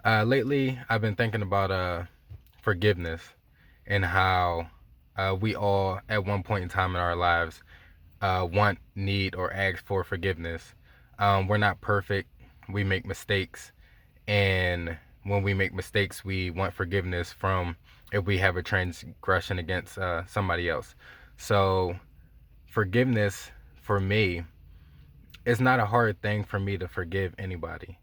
Lately, I've been thinking about forgiveness and how we all, at one point in time in our lives, want, need, or ask for forgiveness. We're not perfect. We make mistakes, and when we make mistakes, we want forgiveness from if we have a transgression against somebody else. So, forgiveness for me is not a hard thing for me to forgive anybody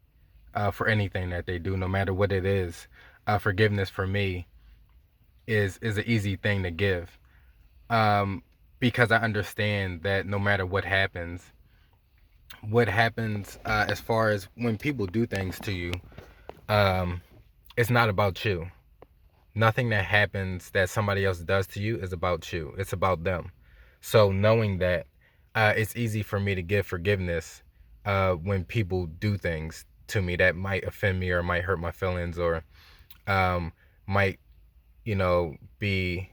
for anything that they do, no matter what it is. Forgiveness for me is an easy thing to give, um, because I understand that no matter what happens as far as when people do things to you, um, it's not about you. Nothing that happens that somebody else does to you is about you. It's about them. So knowing that, it's easy for me to give forgiveness when people do things to me that might offend me or might hurt my feelings or um, might, be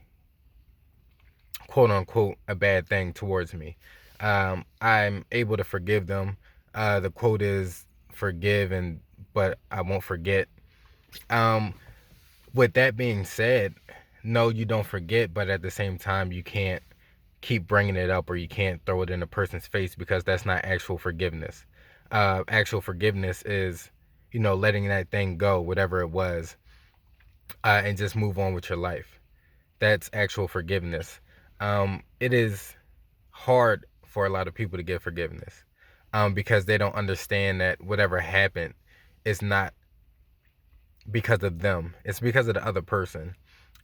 quote unquote a bad thing towards me. I'm able to forgive them. The quote is forgive and but I won't forget. Um, with that being said, no, you don't forget, but at the same time, you can't keep bringing it up or you can't throw it in a person's face because that's not actual forgiveness. Actual forgiveness is, letting that thing go, whatever it was, and just move on with your life. That's actual forgiveness. It is hard for a lot of people to give forgiveness because they don't understand that whatever happened is not because of them, it's because of the other person.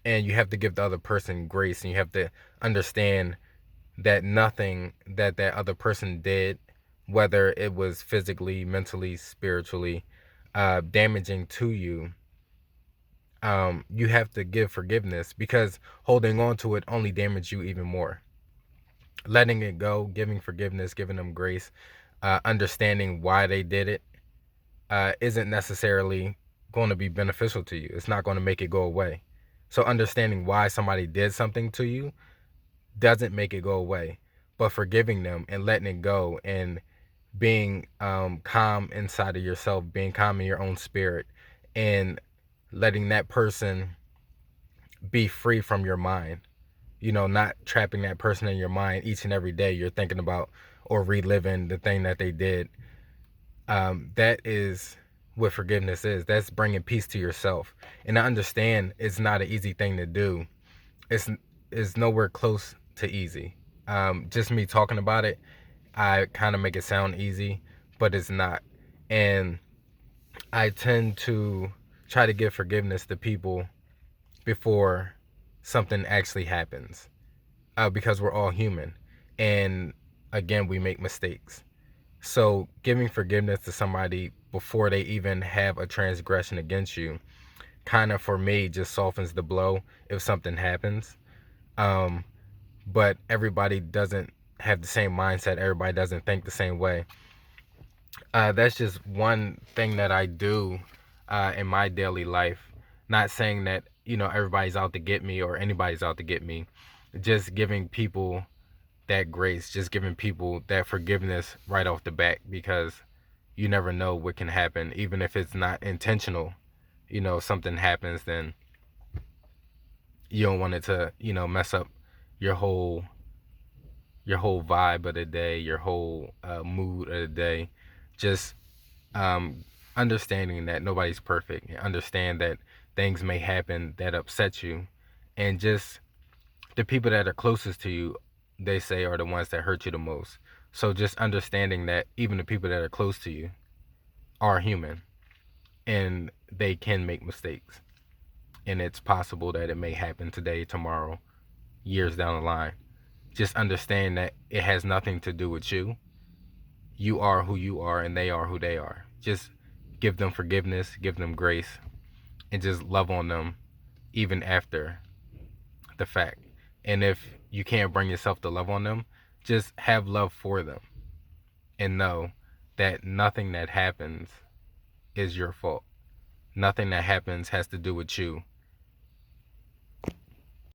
And you have to give the other person grace and you have to understand that nothing that that other person did, whether it was physically, mentally, spiritually, damaging to you, you have to give forgiveness because holding on to it only damage you even more. Letting it go, giving forgiveness, giving them grace, understanding why they did it, isn't necessarily going to be beneficial to you. It's not going to make it go away. So understanding why somebody did something to you doesn't make it go away. But forgiving them and letting it go and being calm inside of yourself, being calm in your own spirit, and letting that person be free from your mind. Not trapping that person in your mind each and every day. You're thinking about or reliving the thing that they did. That is what forgiveness is. That's bringing peace to yourself. And I understand it's not an easy thing to do. It's it's nowhere close to easy. Just me talking about it, I kind of make it sound easy, but it's not. And I tend to try to give forgiveness to people before something actually happens, because we're all human, and again, we make mistakes. So giving forgiveness to somebody before they even have a transgression against you, kind of for me just softens the blow if something happens. Um, but everybody doesn't have the same mindset. Everybody doesn't think the same way. That's just one thing that I do in my daily life. Not saying that, everybody's out to get me or anybody's out to get me. Just giving people that grace, just giving people that forgiveness right off the bat because you never know what can happen, even if it's not intentional. Something happens, then you don't want it to, mess up your whole vibe of the day, your whole mood of the day. Just um, understanding that nobody's perfect and understand that things may happen that upset you, and just the people that are closest to you, they say, are the ones that hurt you the most. So just understanding that even the people that are close to you are human and they can make mistakes, and it's possible that it may happen today, tomorrow, years down the line. Just understand that it has nothing to do with you. You are who you are and they are who they are. Just give them forgiveness, give them grace, and just love on them even after the fact. And if you can't bring yourself to love on them, just have love for them and know that nothing that happens is your fault. Nothing that happens has to do with you.